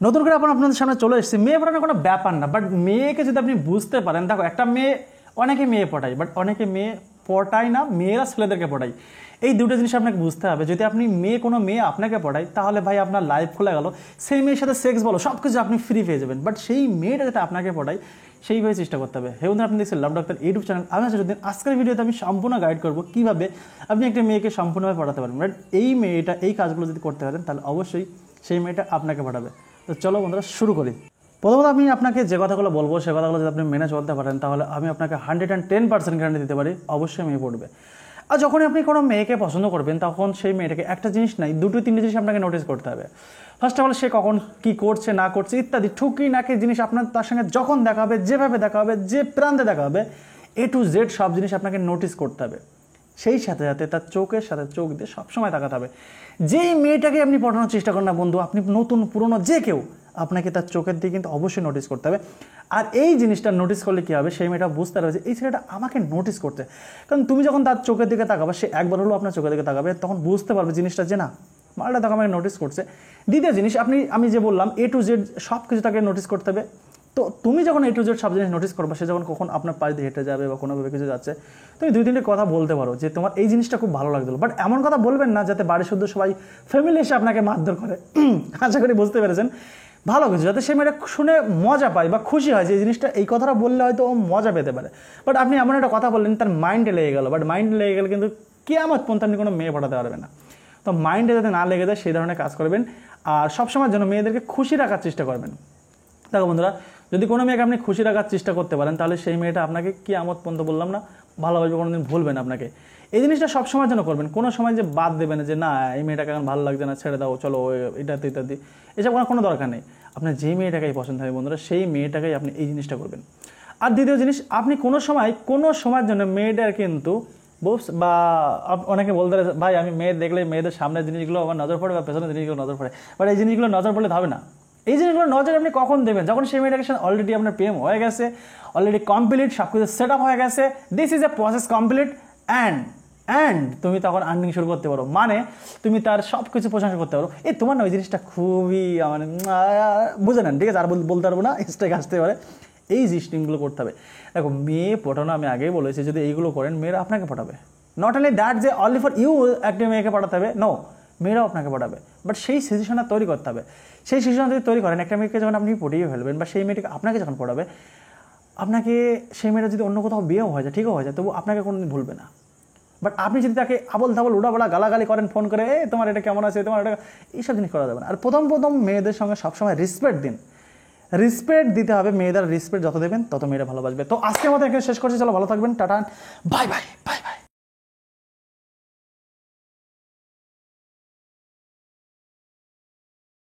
নতুন করে আপনাদের সামনে চলে এসেছি। মেয়ে পড়ানোর কোনো ব্যাপার না, বাট মেয়েকে যদি আপনি বুঝতে পারেন, দেখো একটা মেয়ে, অনেকে মেয়ে পটায়, বাট অনেকে মেয়ে পটায় না, মেয়েরা ছেলেদেরকে পটায়। এই দুটো জিনিস আপনাকে বুঝতে হবে। যদি আপনি কোনো মেয়ে আপনাকে পটায়, তাহলে ভাই আপনার লাইফ খুলে গেল। সেই মেয়ের সাথে সেক্স বলো, সব কিছু আপনি ফ্রি পেয়ে যাবেন। বাট সেই মেয়েটা যাতে আপনাকে পটায়, সেইভাবে চেষ্টা করতে হবে। হে বন্ধুরা, আপনি দেখছেন লাভ ডাক্তার ইউটিউব চ্যানেল। আমি আসলে আজকের ভিডিওতে আমি সম্পূর্ণ গাইড করবো কীভাবে আপনি একটা মেয়েকে সম্পূর্ণভাবে পটাতে পারেন। বাট এই মেয়েটা এই কাজগুলো যদি করতে পারেন, তাহলে অবশ্যই সেই মেয়েটা আপনাকে পটাবে। তো চলো বন্ধুরা, শুরু করি। প্রথমত আমি আপনাকে যে কথাগুলো বলবো, সে কথাগুলো যদি আপনি মেনে চলতে পারেন, তাহলে আমি আপনাকে 110% গ্যারান্টি দিতে পারি, অবশ্যই মেয়ে পড়বে। আর যখনই আপনি কোনো মেয়েকে পছন্দ করবেন, তখন সেই মেয়েটাকে একটা জিনিস নাই, দুটো তিনটে জিনিস আপনাকে নোটিস করতে হবে। ফার্স্ট অফ অল, সে কখন কী করছে না করছে ইত্যাদি ঠুকি নাকি জিনিস আপনার তার সঙ্গে যখন দেখা হবে, যেভাবে দেখা হবে, যে প্রান্তে দেখা হবে, A to Z সব জিনিস আপনাকে নোটিস করতে হবে। সেই সাথে সাথে তার চোখের সাথে চোখ দিয়ে সবসময় তাকাতে হবে। যেই মেয়েটাকে আপনি পটানোর চেষ্টা করেন না বন্ধু, আপনি নতুন পুরনো যে কেউ, আপনাকে তার চোখের দিকে কিন্তু অবশ্যই নোটিস করতে হবে। আর এই জিনিসটা নোটিস করলে কী হবে, সেই মেয়েটা বুঝতে পারবে যে এই ছেলেটা আমাকে নোটিস করছে। কারণ তুমি যখন তার চোখের দিকে তাকাবে, সে একবার হলেও আপনার চোখের দিকে তাকাবে, তখন বুঝতে পারবে জিনিসটা যে না, মালটা তখন আমাকে নোটিস করছে। দ্বিতীয় জিনিস, আমি যে বললাম A to Z সব কিছু তাকে নোটিস করতে হবে। তো তুমি যখন A to Z সব জিনিস নোটিস করবে, সে যখন কখন আপনার পাশ দিয়ে হেঁটে যাবে বা কোনোভাবে কিছু যাচ্ছে, তুমি দুই তিনটে কথা বলতে পারো যে তোমার এই জিনিসটা খুব ভালো লাগলো। বাট এমন কথা বলবেন না যাতে বাড়ি শুদ্ধ সবাই ফ্যামিলি এসে আপনাকে মারধর করে। আশা করি বুঝতে পেরেছেন। ভালো কিছু যাতে সে মেয়েটা শুনে মজা পায় বা খুশি হয় যে এই জিনিসটা, এই কথাটা বললে হয়তো ও মজা পেতে পারে। বাট আপনি এমন একটা কথা বললেন, তার মাইন্ডে লেগে গেল। বাট মাইন্ডে লেগে গেলে কিন্তু কিয়ামত পর্যন্ত আপনি কোনো মেয়ে পটাতে পারবেন না। তো মাইন্ডে যাতে না লেগে যায় সেই ধরনের কাজ করবেন। আর সবসময় যেন মেয়েদেরকে খুশি রাখার চেষ্টা করবেন। দেখো বন্ধুরা, যদি কোনো মেয়েকে আপনি খুশি রাখার চেষ্টা করতে পারেন, তাহলে সেই মেয়েটা আপনাকে কিয়ামত পর্যন্ত বললাম না, ভালোবাসবে, কোনোদিন ভুলবেন আপনাকে। এই জিনিসটা সবসময় যেন করবেন। কোনো সময় যে বাদ দেবেন যে না, এই মেয়েটাকে এখন ভালো লাগছে না, ছেড়ে দাও, চলো ইত্যাদি ইত্যাদি, এসব করার কোনো দরকার নেই। আপনার যেই মেয়েটাকেই পছন্দ হবে বন্ধুরা, সেই মেয়েটাকেই আপনি এই জিনিসটা করবেন। আর দ্বিতীয় জিনিস, আপনি কোনো সময়ের জন্য মেয়েটার কিন্তু বা অনেকে বলতে পারে ভাই, আমি মেয়ে দেখলে মেয়েদের সামনের জিনিসগুলো আমার নজর পড়ে বা পেছনের জিনিসগুলো নজর পড়ে। বাট এই জিনিসগুলো নজর পড়লে হবে না। এই জিনিসগুলো নজর আপনি কখন দেবেন, যখন সেই মেয়েটাকে সাথে অলরেডি আপনার প্রেম হয়ে গেছে, অলরেডি কমপ্লিট, সব কিছু সেট আপ হয়ে গেছে, this is a process complete, and তুমি তখন আর্নিং শুরু করতে পারো। মানে তুমি তার সব কিছু প্রশংসা করতে পারো। তোমার না ওই জিনিসটা খুবই মানে বুঝে নেন, ঠিক আছে? আর বলতে পারবো না, স্ট্রাইক আসতে পারে। এই জিনিসগুলো করতে হবে। দেখো, মেয়ে পটানো আমি আগেই বলেছি, যদি এইগুলো করেন, মেয়েরা আপনাকে পটাবে। নট অনলি দ্যাট যে অনলি ফর ইউ একটা মেয়েকে পটাতে হবে, নো, মেয়েরাও আপনাকে পটাবে। বাট সেই সিচুয়েশনটা তৈরি করতে হবে। সেই সিচুয়েশন যদি তৈরি করেন, একটা মেয়েকে যখন আপনি পটিয়ে ফেলবেন, বা সেই মেয়েটিকে আপনাকে যখন পটাবে, আপনাকে সেই মেয়েটা যদি অন্য কোথাও বিয়েও হয়ে যায়, ঠিকও হয়ে যায়, তবু আপনাকে কোনোদিন ভুলবে না। বাট আপনি যদি তাকে আবল তাবল উড়াবড়া গালাগালি করেন, ফোন করে তোমার এটা কেমন আছে, তোমার এটা, এইসব জিনিস করা যাবে না। আর প্রথম মেয়েদের সঙ্গে সবসময় রেসপেক্ট দিন। রেসপেক্ট দিতে হবে। মেয়েদের রেসপেক্ট যত দেবেন, তত মেয়েরা ভালোবাসবে। তো আজকের মতো এখানে শেষ করছি। চলো, ভালো থাকবেন, টাটা, বাই বাই বাই।